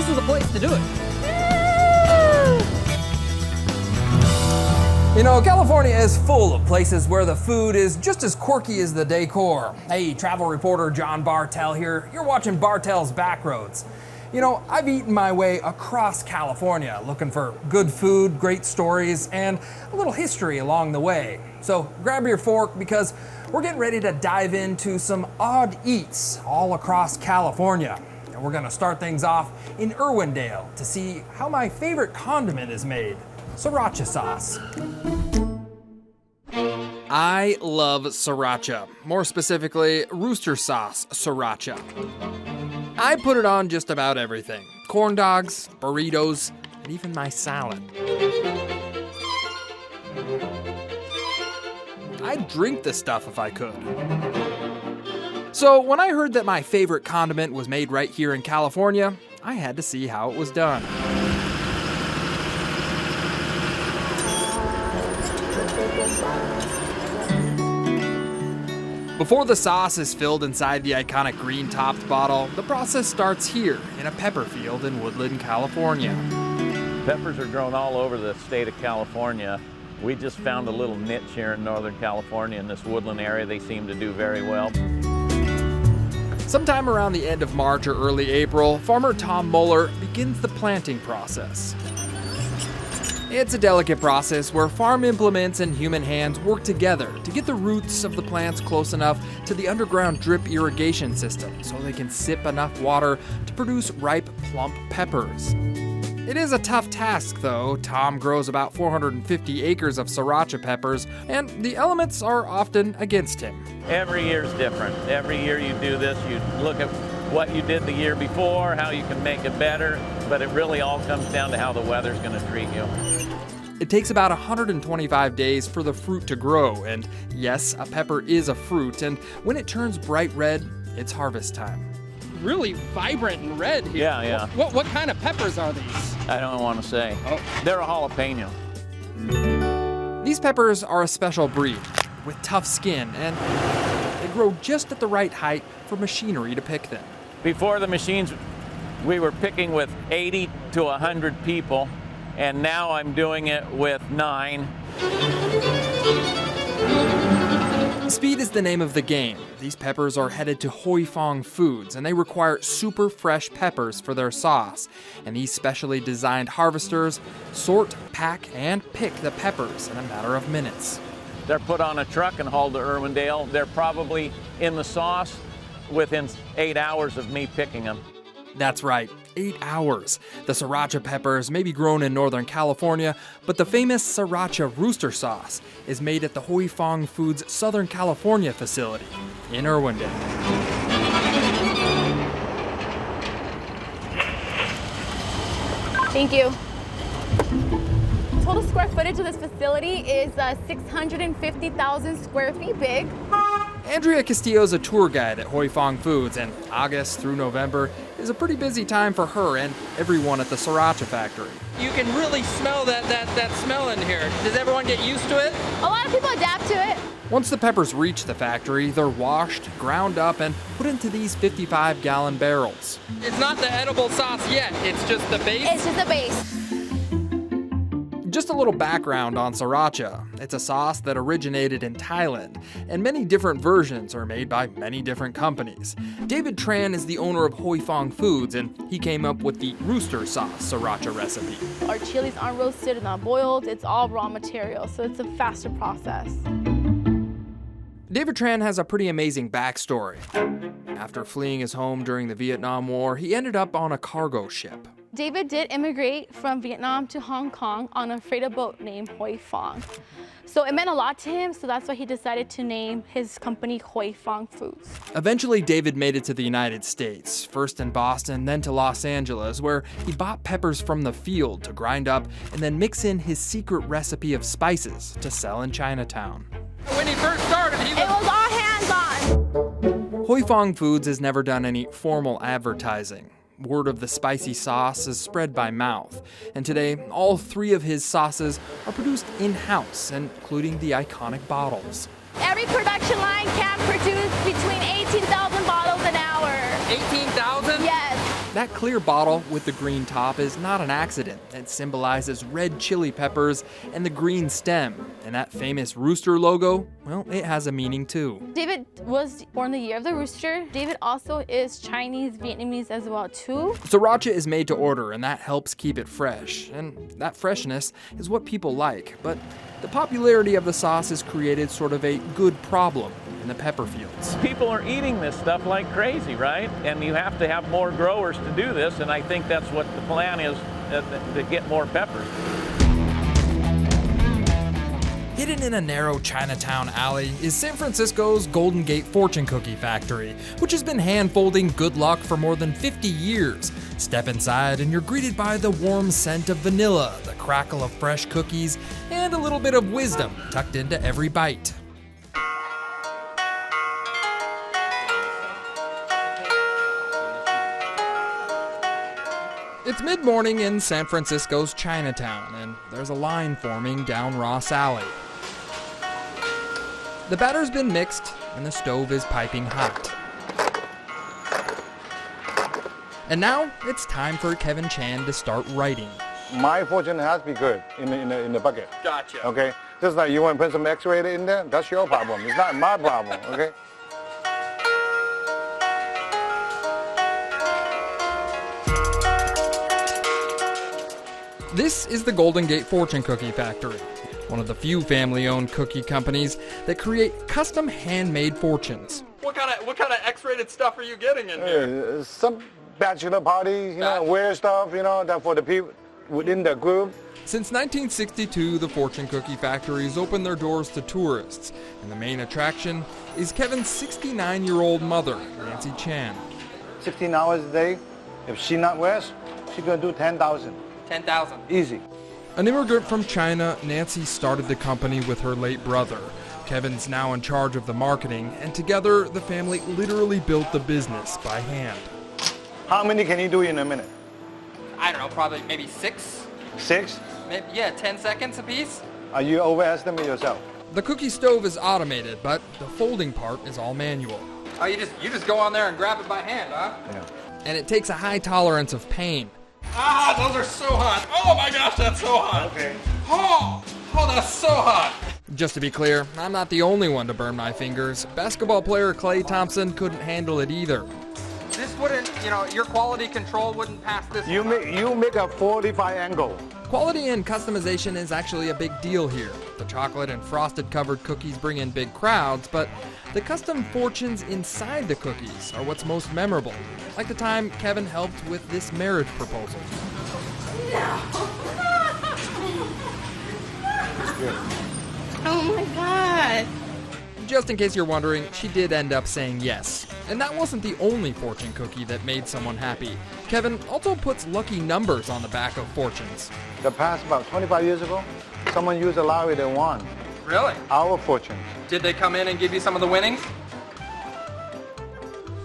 this is the place to do it. You know, California is full of places where the food is just as quirky as the decor. Hey, travel reporter John Bartell here. You're watching Bartell's Backroads. You know, I've eaten my way across California looking for good food, great stories, and a little history along the way. So grab your fork because we're getting ready to dive into some odd eats all across California. And we're gonna start things off in Irwindale to see how my favorite condiment is made. Sriracha sauce. I love Sriracha, more specifically rooster sauce Sriracha. I put it on just about everything. Corn dogs, burritos, and even my salad. I'd drink this stuff if I could. So when I heard that my favorite condiment was made right here in California, I had to see how it was done. Before the sauce is filled inside the iconic green-topped bottle, the process starts here in a pepper field in Woodland, California. Peppers are grown all over the state of California. We just found a little niche here in Northern California in this woodland area. They seem to do very well. Sometime around the end of March or early April, farmer Tom Muller begins the planting process. It's a delicate process where farm implements and human hands work together to get the roots of the plants close enough to the underground drip irrigation system so they can sip enough water to produce ripe, plump peppers. It is a tough task, though. Tom grows about 450 acres of Sriracha peppers, and the elements are often against him. Every year's different. Every year you do this, you look at what you did the year before, how you can make it better, but it really all comes down to how the weather's going to treat you. It takes about 125 days for the fruit to grow, and yes, a pepper is a fruit, and when it turns bright red, it's harvest time. Really vibrant and red here. Yeah. What kind of peppers are these? I don't want to say. Oh. They're a jalapeno. These peppers are a special breed with tough skin, and they grow just at the right height for machinery to pick them. Before the machines, we were picking with 80 to 100 people, and now I'm doing it with 9. Speed is the name of the game. These peppers are headed to Hoi Fong Foods, and they require super fresh peppers for their sauce. And these specially designed harvesters sort, pack, and pick the peppers in a matter of minutes. They're put on a truck and hauled to Irwindale. They're probably in the sauce within 8 hours of me picking them. That's right, 8 hours. The Sriracha peppers may be grown in Northern California, but the famous Sriracha rooster sauce is made at the Hoi Fong Foods Southern California facility in Irwindale. Thank you. Total square footage of this facility is 650,000 square feet big. Andrea Castillo is a tour guide at Hoi Fong Foods, and August through November is a pretty busy time for her and everyone at the Sriracha factory. You can really smell that smell in here. Does everyone get used to it? A lot of people adapt to it. Once the peppers reach the factory, they're washed, ground up, and put into these 55-gallon barrels. It's not the edible sauce yet, it's just the base? It's just the base. Just a little background on Sriracha. It's a sauce that originated in Thailand, and many different versions are made by many different companies. David Tran is the owner of Hoi Fong Foods, and he came up with the rooster sauce Sriracha recipe. Our chilies aren't roasted and not boiled, it's all raw material, so it's a faster process. David Tran has a pretty amazing backstory. After fleeing his home during the Vietnam War, he ended up on a cargo ship. David did immigrate from Vietnam to Hong Kong on a freighter boat named Hoi Fong. So it meant a lot to him, so that's why he decided to name his company Hoi Fong Foods. Eventually, David made it to the United States, first in Boston, then to Los Angeles, where he bought peppers from the field to grind up and then mix in his secret recipe of spices to sell in Chinatown. When he first started, it was all hands-on. Hoi Fong Foods has never done any formal advertising. Word of the spicy sauce is spread by mouth, and today all 3 of his sauces are produced in-house, including the iconic bottles. Every production line can produce between 18,000 bottles an hour. 18,000? Yes. That clear bottle with the green top is not an accident. It symbolizes red chili peppers and the green stem. And that famous rooster logo, well, it has a meaning too. David was born the year of the rooster. David also is Chinese, Vietnamese as well too. Sriracha is made to order, and that helps keep it fresh. And that freshness is what people like. But the popularity of the sauce has created sort of a good problem in the pepper fields. People are eating this stuff like crazy, right? And you have to have more growers to do this, and I think that's what the plan is, to get more peppers. Hidden in a narrow Chinatown alley is San Francisco's Golden Gate Fortune Cookie Factory, which has been hand-folding good luck for more than 50 years. Step inside and you're greeted by the warm scent of vanilla, the crackle of fresh cookies, and a little bit of wisdom tucked into every bite. It's mid-morning in San Francisco's Chinatown, and there's a line forming down Ross Alley. The batter's been mixed, and the stove is piping hot. And now, it's time for Kevin Chan to start writing. My fortune has to be good in the bucket. Gotcha. Okay? Just like you want to put some X-rated in there, that's your problem. It's not my problem, okay? This is the Golden Gate Fortune Cookie Factory, one of the few family-owned cookie companies that create custom handmade fortunes. What kind of X-rated stuff are you getting in here? Some bachelor parties, weird stuff, that for the people within the group. Since 1962, the Fortune Cookie Factory's opened their doors to tourists, and the main attraction is Kevin's 69-year-old mother, Nancy Chan. 16 hours a day. If she not rest, she's gonna do 10,000. 10,000. Easy. An immigrant from China, Nancy started the company with her late brother. Kevin's now in charge of the marketing, and together the family literally built the business by hand. How many can you do in a minute? I don't know, probably maybe 6? 6? Maybe, yeah, 10 seconds a piece? Are you overestimate yourself? The cookie stove is automated, but the folding part is all manual. Oh, you just go on there and grab it by hand, huh? Yeah. And it takes a high tolerance of pain. Ah, those are so hot. Oh my gosh, that's so hot. Okay. Oh, that's so hot. Just to be clear, I'm not the only one to burn my fingers. Basketball player Klay Thompson couldn't handle it either. This wouldn't, your quality control wouldn't pass this. You make a 45 angle. Quality and customization is actually a big deal here. The chocolate and frosted covered cookies bring in big crowds, but the custom fortunes inside the cookies are what's most memorable. Like the time Kevin helped with this marriage proposal. Oh my God. Just in case you're wondering, she did end up saying yes. And that wasn't the only fortune cookie that made someone happy. Kevin also puts lucky numbers on the back of fortunes. The past about 25 years ago, someone used a lottery that won. Really? Our fortune. Did they come in and give you some of the winnings?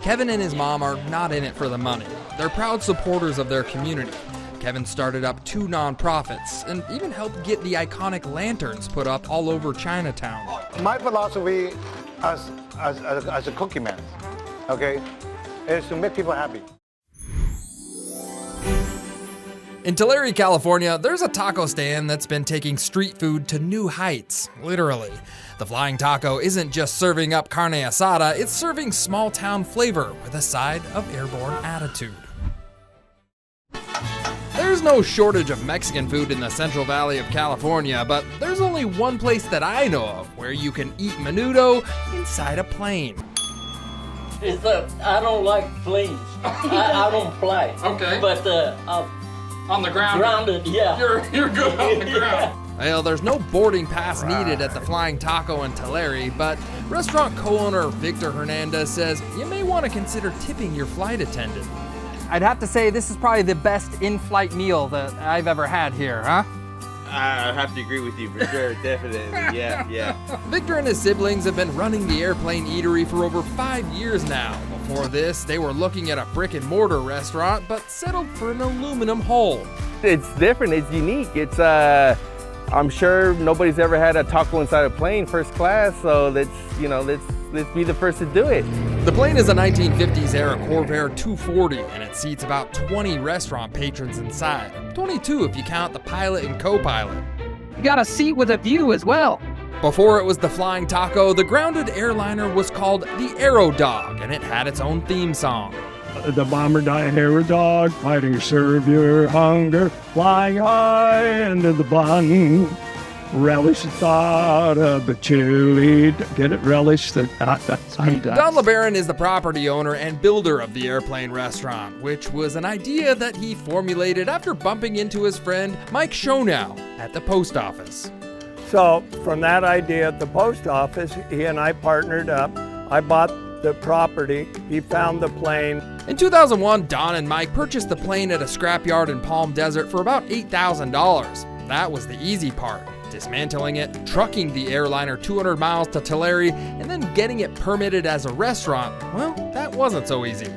Kevin and his mom are not in it for the money. They're proud supporters of their community. Kevin started up 2 nonprofits and even helped get the iconic lanterns put up all over Chinatown. My philosophy as a cookie man, okay, is to make people happy. In Tulare, California, there's a taco stand that's been taking street food to new heights, literally. The Flying Taco isn't just serving up carne asada, it's serving small town flavor with a side of airborne attitude. There's no shortage of Mexican food in the Central Valley of California, but there's only one place that I know of where you can eat menudo inside a plane. I don't like planes. I don't fly. Okay. But On the ground? grounded, yeah. You're good on the ground. Well, there's no boarding pass needed at the Flying Taco in Tulare, but restaurant co-owner Victor Hernandez says you may want to consider tipping your flight attendant. I'd have to say this is probably the best in-flight meal that I've ever had here, huh? I have to agree with you for sure, definitely, yeah. Victor and his siblings have been running the airplane eatery for over 5 years now. Before this, they were looking at a brick and mortar restaurant, but settled for an aluminum hull. It's different, it's unique. It's, I'm sure nobody's ever had a taco inside a plane, first class, so let's be the first to do it. The plane is a 1950s era Corvair 240, and it seats about 20 restaurant patrons inside. 22 if you count the pilot and co-pilot. You got a seat with a view as well. Before it was the Flying Taco, the grounded airliner was called the Aero Dog, and it had its own theme song. The bomber died Aero Dog, fighting to serve your hunger, flying high into the bun. Relish the thought of the chili. Get it? Relish the thought. Don LeBaron is the property owner and builder of the airplane restaurant, which was an idea that he formulated after bumping into his friend Mike Schonow at the post office. So from that idea at the post office, he and I partnered up. I bought the property. He found the plane. In 2001, Don and Mike purchased the plane at a scrapyard in Palm Desert for about $8,000. That was the easy part. Dismantling it, trucking the airliner 200 miles to Tulare, and then getting it permitted as a restaurant, well, that wasn't so easy.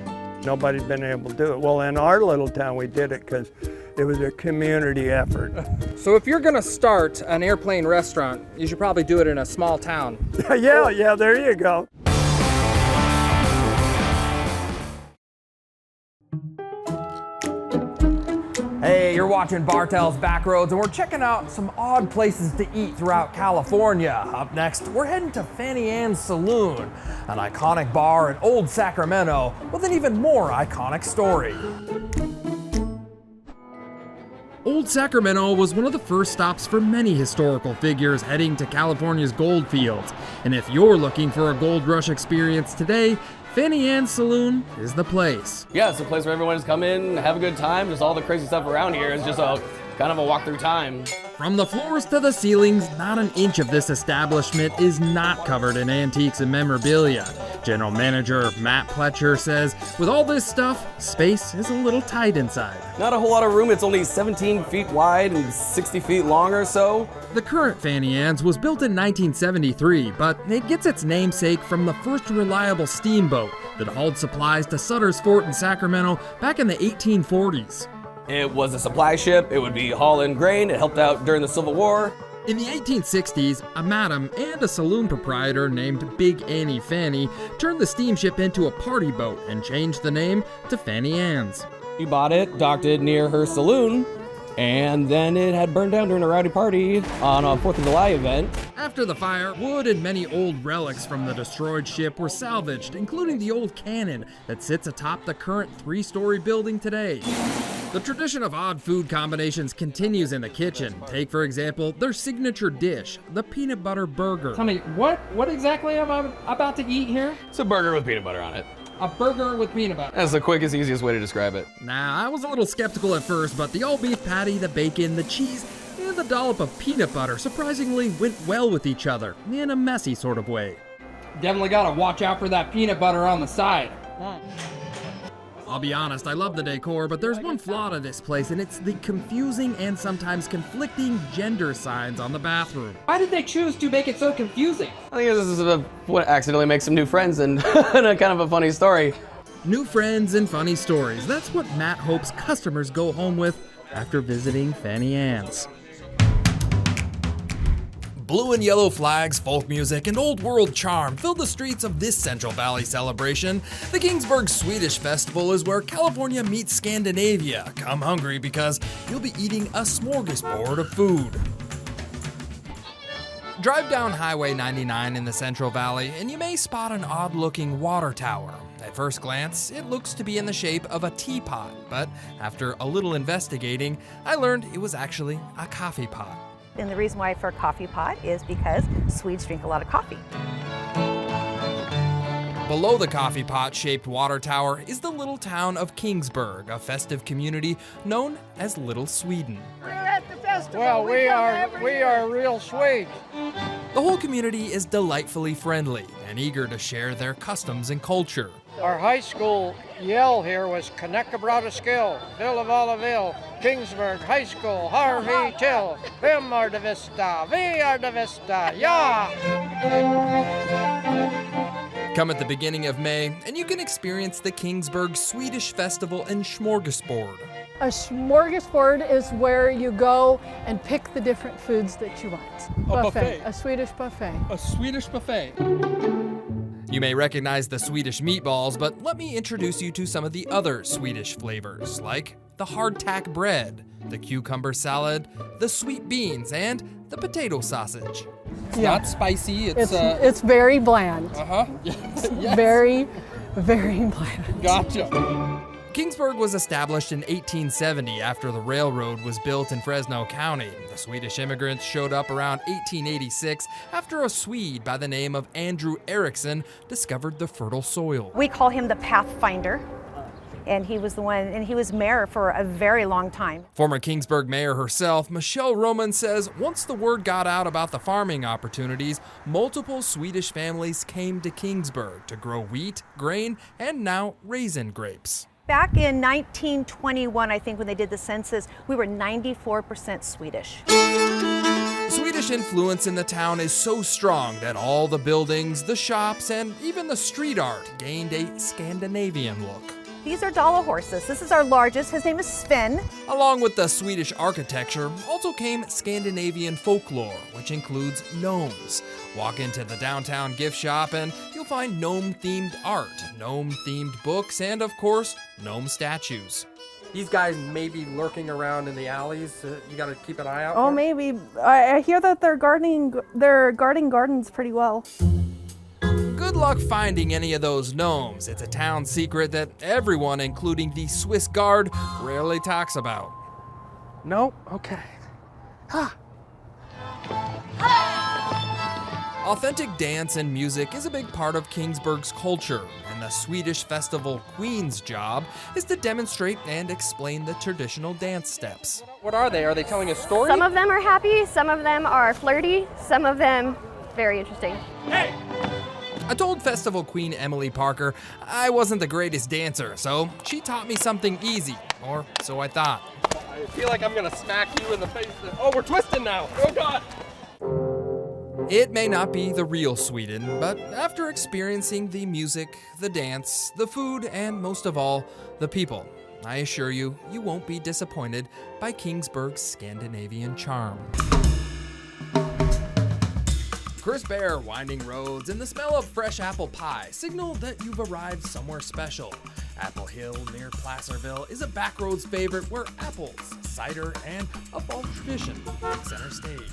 Nobody's been able to do it. Well, in our little town, we did it because it was a community effort. So if you're gonna start an airplane restaurant, you should probably do it in a small town. yeah, there you go. Hey, you're watching Bartell's Backroads, and we're checking out some odd places to eat throughout California. Up next, we're heading to Fanny Ann's Saloon, an iconic bar in Old Sacramento with an even more iconic story. Old Sacramento was one of the first stops for many historical figures heading to California's gold fields. And if you're looking for a gold rush experience today, Fanny Ann's Saloon is the place. Yeah, it's a place where everyone just come in, have a good time. Just all the crazy stuff around here is just a kind of a walk through time. From the floors to the ceilings, not an inch of this establishment is not covered in antiques and memorabilia. General Manager Matt Pletcher says, with all this stuff, space is a little tight inside. Not a whole lot of room. It's only 17 feet wide and 60 feet long or so. The current Fanny Ann's was built in 1973, but it gets its namesake from the first reliable steamboat that hauled supplies to Sutter's Fort in Sacramento back in the 1840s. It was a supply ship. It would be hauling grain. It helped out during the Civil War. In the 1860s, a madam and a saloon proprietor named Big Annie Fanny turned the steamship into a party boat and changed the name to Fanny Ann's. He bought it, docked it near her saloon, and then it had burned down during a rowdy party on a 4th of July event. After the fire, wood and many old relics from the destroyed ship were salvaged, including the old cannon that sits atop the current 3-story building today. The tradition of odd food combinations continues in the kitchen. Take, for example, their signature dish, the peanut butter burger. Tell me, what exactly am I about to eat here? It's a burger with peanut butter on it. A burger with peanut butter. That's the quickest, easiest way to describe it. Now, I was a little skeptical at first, but the all-beef patty, the bacon, the cheese, and the dollop of peanut butter surprisingly went well with each other, in a messy sort of way. Definitely gotta watch out for that peanut butter on the side. I'll be honest, I love the decor, but there's one flaw to this place, and it's the confusing and sometimes conflicting gender signs on the bathroom. Why did they choose to make it so confusing? I think this is what accidentally makes some new friends and a kind of a funny story. New friends and funny stories. That's what Matt hopes customers go home with after visiting Fanny Ann's. Blue and yellow flags, folk music, and old world charm fill the streets of this Central Valley celebration. The Kingsburg Swedish Festival is where California meets Scandinavia. Come hungry because you'll be eating a smorgasbord of food. Drive down Highway 99 in the Central Valley and you may spot an odd-looking water tower. At first glance, it looks to be in the shape of a teapot, but after a little investigating, I learned it was actually a coffee pot. And the reason why for a coffee pot is because Swedes drink a lot of coffee. Below the coffee pot-shaped water tower is the little town of Kingsburg, a festive community known as Little Sweden. We're at the festival. Well, we are real Swedes. The whole community is delightfully friendly and eager to share their customs and culture. Our high school yell here was Connecticut Skill, Villaville, Kingsburg High School, Harvey Till, Vim are de Vista, we are de Vista, yeah! Come at the beginning of May, and you can experience the Kingsburg Swedish Festival and Smorgasbord. A smorgasbord is where you go and pick the different foods that you want. A buffet. A Swedish buffet. A Swedish buffet. You may recognize the Swedish meatballs, but let me introduce you to some of the other Swedish flavors, like the hardtack bread, the cucumber salad, the sweet beans, and the potato sausage. It's not spicy. It's very bland. Yes. Very, very bland. Gotcha. Kingsburg was established in 1870 after the railroad was built in Fresno County. The Swedish immigrants showed up around 1886 after a Swede by the name of Andrew Eriksson discovered the fertile soil. We call him the Pathfinder, and he was the one, and he was mayor for a very long time. Former Kingsburg mayor herself, Michelle Roman, says once the word got out about the farming opportunities, multiple Swedish families came to Kingsburg to grow wheat, grain, and now raisin grapes. Back in 1921, I think, when they did the census, we were 94% Swedish. Swedish influence in the town is so strong that all the buildings, the shops, and even the street art gained a Scandinavian look. These are dollar horses. This is our largest. His name is Sven. Along with the Swedish architecture also came Scandinavian folklore, which includes gnomes. Walk into the downtown gift shop and you'll find gnome-themed art, gnome-themed books, and of course, gnome statues. These guys may be lurking around in the alleys. You got to keep an eye out. Oh, for. Maybe. I hear that they're guarding gardens pretty well. Good luck finding any of those gnomes. It's a town secret that everyone, including the Swiss Guard, rarely talks about. Nope. Okay. Authentic dance and music is a big part of Kingsburg's culture, and the Swedish festival queen's job is to demonstrate and explain the traditional dance steps. What are they? Are they telling a story? Some of them are happy, some of them are flirty, some of them very interesting. Hey! I told festival queen Emily Parker I wasn't the greatest dancer, so she taught me something easy, or so I thought. I feel like I'm gonna smack you in the face. Oh, we're twisting now. Oh, God. It may not be the real Sweden, but after experiencing the music, the dance, the food, and most of all, the people, I assure you, you won't be disappointed by Kingsburg's Scandinavian charm. Crisp air, winding roads, and the smell of fresh apple pie signal that you've arrived somewhere special. Apple Hill near Placerville is a Backroads favorite where apples, cider, and a fall tradition take center stage.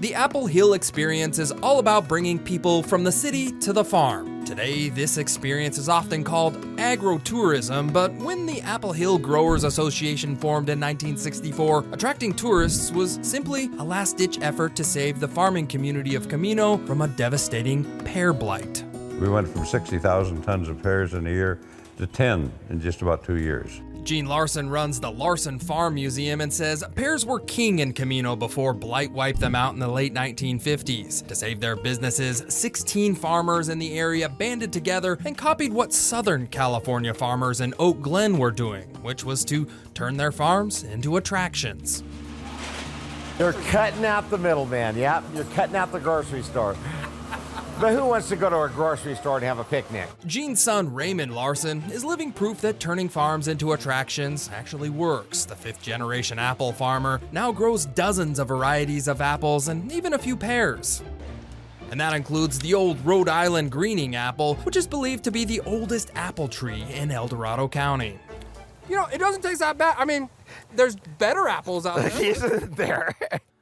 The Apple Hill experience is all about bringing people from the city to the farm. Today, this experience is often called agro-tourism, but when the Apple Hill Growers Association formed in 1964, attracting tourists was simply a last-ditch effort to save the farming community of Camino from a devastating pear blight. We went from 60,000 tons of pears in a year to 10 in just about 2 years. Gene Larson runs the Larson Farm Museum and says pears were king in Camino before blight wiped them out in the late 1950s. To save their businesses, 16 farmers in the area banded together and copied what Southern California farmers in Oak Glen were doing, which was to turn their farms into attractions. They're cutting out the middleman, yep. You're cutting out the grocery store. But who wants to go to a grocery store and have a picnic? Gene's son, Raymond Larson, is living proof that turning farms into attractions actually works. The fifth-generation apple farmer now grows dozens of varieties of apples and even a few pears. And that includes the old Rhode Island greening apple, which is believed to be the oldest apple tree in El Dorado County. You know, it doesn't taste that bad. I mean, there's better apples out there. Isn't there?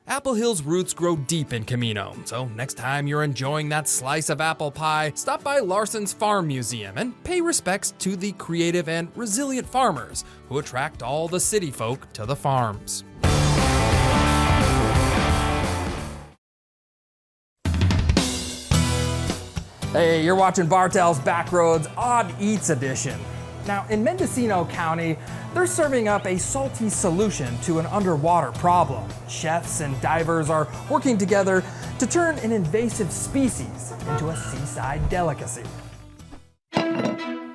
Apple Hill's roots grow deep in Camino, so next time you're enjoying that slice of apple pie, stop by Larson's Farm Museum and pay respects to the creative and resilient farmers who attract all the city folk to the farms. Hey, you're watching Bartell's Backroads Odd Eats Edition. Now, in Mendocino County, they're serving up a salty solution to an underwater problem. Chefs and divers are working together to turn an invasive species into a seaside delicacy.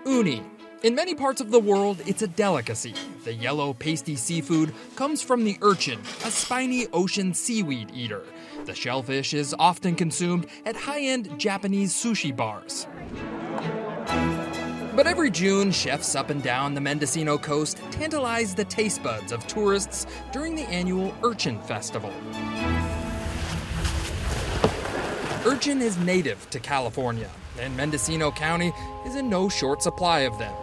Uni. In many parts of the world, it's a delicacy. The yellow, pasty seafood comes from the urchin, a spiny ocean seaweed eater. The shellfish is often consumed at high-end Japanese sushi bars. But every June, chefs up and down the Mendocino coast tantalize the taste buds of tourists during the annual Urchin Festival. urchin is native to California, and Mendocino County is in no short supply of them.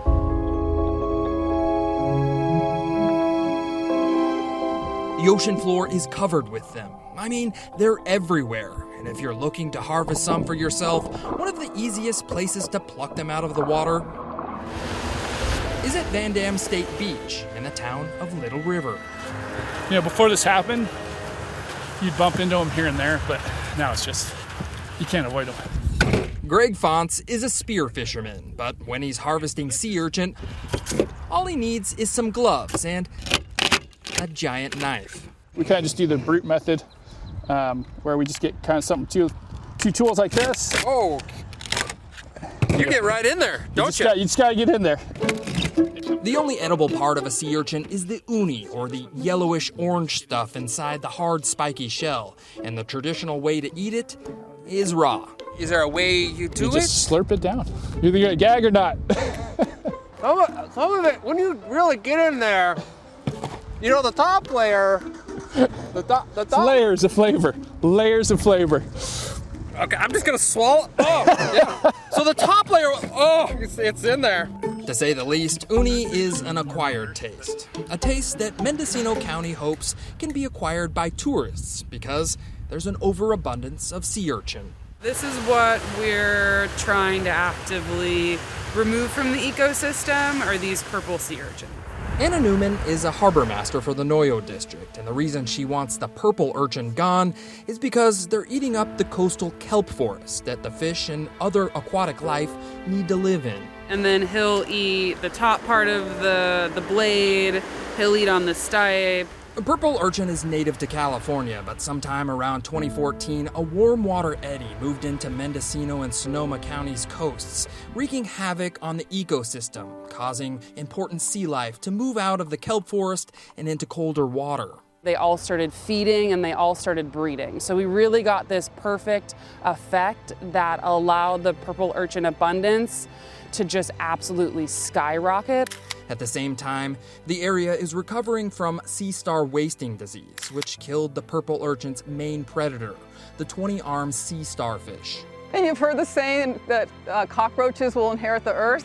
The ocean floor is covered with them. I mean, they're everywhere. And if you're looking to harvest some for yourself, one of the easiest places to pluck them out of the water is at Van Dam State Beach in the town of Little River. You know, before this happened, you'd bump into them here and there, but now it's just, you can't avoid them. Greg Fonts is a spear fisherman, but when he's harvesting sea urchin, all he needs is some gloves and a giant knife. We kind of just do the brute method, where we just get kind of something, two tools like this. Oh, you get right in there, don't you? You just gotta get in there. The only edible part of a sea urchin is the uni, or the yellowish orange stuff inside the hard spiky shell. And the traditional way to eat it is raw. Is there a way you do it? Just slurp it down. You're either gonna gag or not. Some of it, when you really get in there, you know, the top layer, the top. It's layers of flavor. Layers of flavor. Okay, I'm just gonna swallow. Oh, yeah. So the top layer, it's in there. To say the least, uni is an acquired taste. A taste that Mendocino County hopes can be acquired by tourists because there's an overabundance of sea urchin. This is what we're trying to actively remove from the ecosystem, are these purple sea urchin. Anna Newman is a harbor master for the Noyo district, and the reason she wants the purple urchin gone is because they're eating up the coastal kelp forest that the fish and other aquatic life need to live in. And then he'll eat the top part of the blade, he'll eat on the stipe. Purple urchin is native to California, but sometime around 2014, a warm water eddy moved into Mendocino and Sonoma County's coasts, wreaking havoc on the ecosystem, causing important sea life to move out of the kelp forest and into colder water. They all started feeding and they all started breeding. So we really got this perfect effect that allowed the purple urchin abundance to just absolutely skyrocket. At the same time, the area is recovering from sea star wasting disease, which killed the purple urchin's main predator, the 20-armed sea starfish. And you've heard the saying that cockroaches will inherit the earth.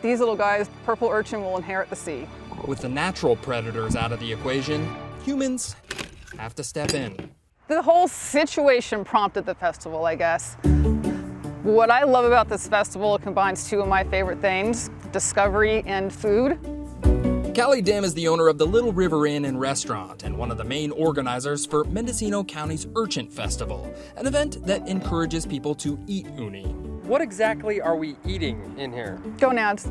These little guys, purple urchin, will inherit the sea. With the natural predators out of the equation, humans have to step in. The whole situation prompted the festival, I guess. What I love about this festival, it combines two of my favorite things, discovery and food. Callie Dim is the owner of the Little River Inn and Restaurant and one of the main organizers for Mendocino County's Urchin Festival, an event that encourages people to eat uni. What exactly are we eating in here? Gonads.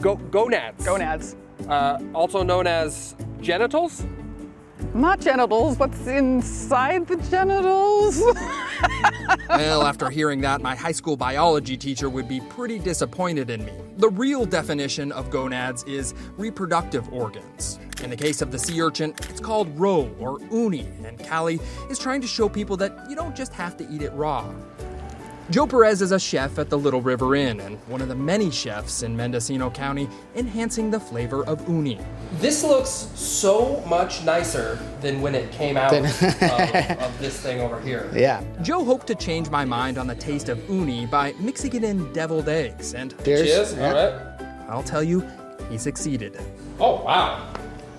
Gonads? Gonads. Also known as genitals? Not genitals, what's inside the genitals? Well, after hearing that, my high school biology teacher would be pretty disappointed in me. The real definition of gonads is reproductive organs. In the case of the sea urchin, it's called roe or uni, and Callie is trying to show people that you don't just have to eat it raw. Joe Perez is a chef at the Little River Inn and one of the many chefs in Mendocino County enhancing the flavor of uni. This looks so much nicer than when it came out of this thing over here. Yeah. Joe hoped to change my mind on the taste of uni by mixing it in deviled eggs and... Cheers. Yeah. All right. I'll tell you, he succeeded. Oh, wow.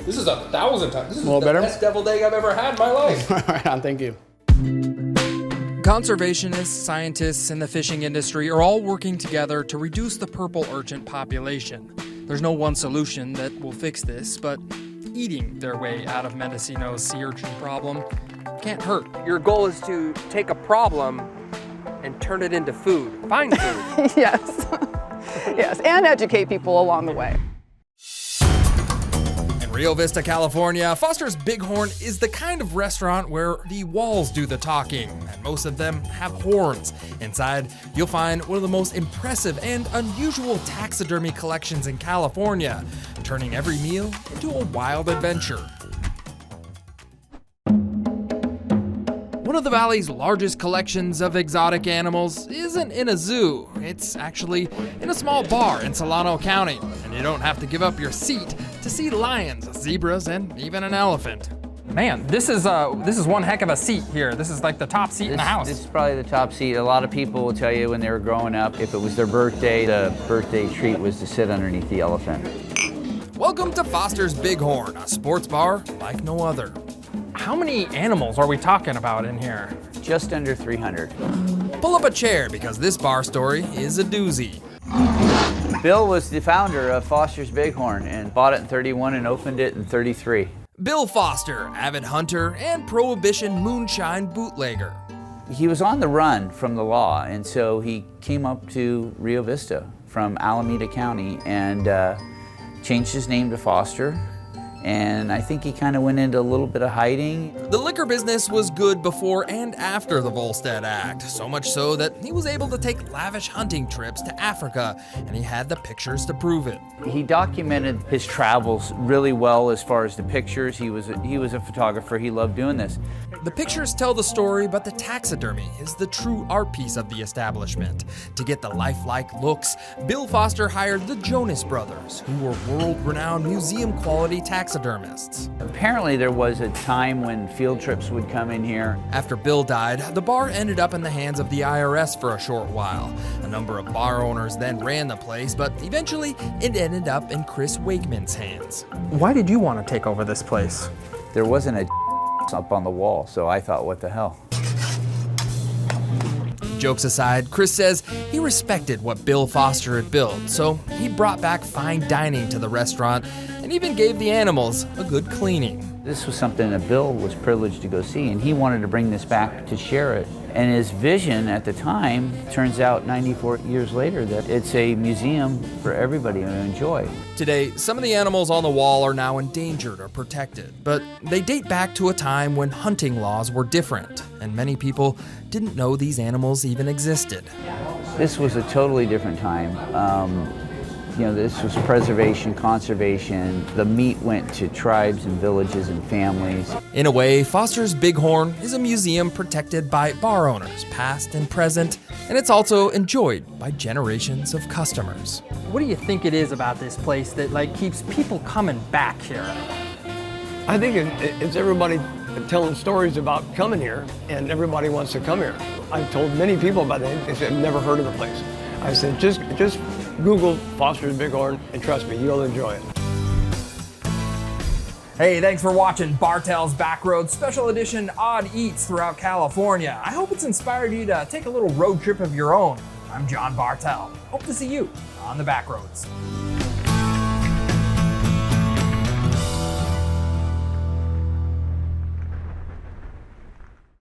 This is 1,000 times. This is the better? best deviled egg I've ever had in my life. Right on, thank you. Conservationists, scientists, and the fishing industry are all working together to reduce the purple urchin population. There's no one solution that will fix this, but eating their way out of Mendocino's sea urchin problem can't hurt. Your goal is to take a problem and turn it into food. Find food. Yes. Yes, and educate people along the way. Rio Vista, California, Foster's Bighorn is the kind of restaurant where the walls do the talking, and most of them have horns. Inside, you'll find one of the most impressive and unusual taxidermy collections in California, turning every meal into a wild adventure. One of the valley's largest collections of exotic animals isn't in a zoo. It's actually in a small bar in Solano County, and you don't have to give up your seat to see lions, zebras, and even an elephant. Man, this is one heck of a seat here. This is like the top seat in the house. This is probably the top seat. A lot of people will tell you when they were growing up, if it was their birthday, the birthday treat was to sit underneath the elephant. Welcome to Foster's Bighorn, a sports bar like no other. How many animals are we talking about in here? Just under 300. Pull up a chair because this bar story is a doozy. Bill was the founder of Foster's Bighorn and bought it in 31 and opened it in 33. Bill Foster, avid hunter and prohibition moonshine bootlegger. He was on the run from the law, and so he came up to Rio Vista from Alameda County and changed his name to Foster. And I think he kind of went into a little bit of hiding. The liquor business was good before and after the Volstead Act, so much so that he was able to take lavish hunting trips to Africa, and he had the pictures to prove it. He documented his travels really well as far as the pictures. He was a photographer. He loved doing this. The pictures tell the story, but the taxidermy is the true art piece of the establishment. To get the lifelike looks, Bill Foster hired the Jonas Brothers, who were world-renowned museum-quality taxidermists. Apparently there was a time when field trips would come in here. After Bill died, the bar ended up in the hands of the IRS for a short while. A number of bar owners then ran the place, but eventually it ended up in Chris Wakeman's hands. Why did you want to take over this place? There wasn't a up on the wall, so I thought, what the hell? Jokes aside, Chris says he respected what Bill Foster had built, so he brought back fine dining to the restaurant and even gave the animals a good cleaning. This was something that Bill was privileged to go see, and he wanted to bring this back to share it. And his vision at the time, turns out 94 years later, that it's a museum for everybody to enjoy. Today, some of the animals on the wall are now endangered or protected, but they date back to a time when hunting laws were different, and many people didn't know these animals even existed. This was a totally different time. This was preservation, conservation. The meat went to tribes and villages and families. In a way, Foster's Bighorn is a museum protected by bar owners, past and present, and it's also enjoyed by generations of customers. What do you think it is about this place that keeps people coming back here? I think it's everybody telling stories about coming here, and everybody wants to come here. I've told many people about it. They said, I've never heard of the place. I said, just Google Foster's Bighorn, and trust me, you'll enjoy it. Hey, thanks for watching Bartell's Backroads Special Edition Odd Eats throughout California. I hope it's inspired you to take a little road trip of your own. I'm John Bartell. Hope to see you on the Backroads.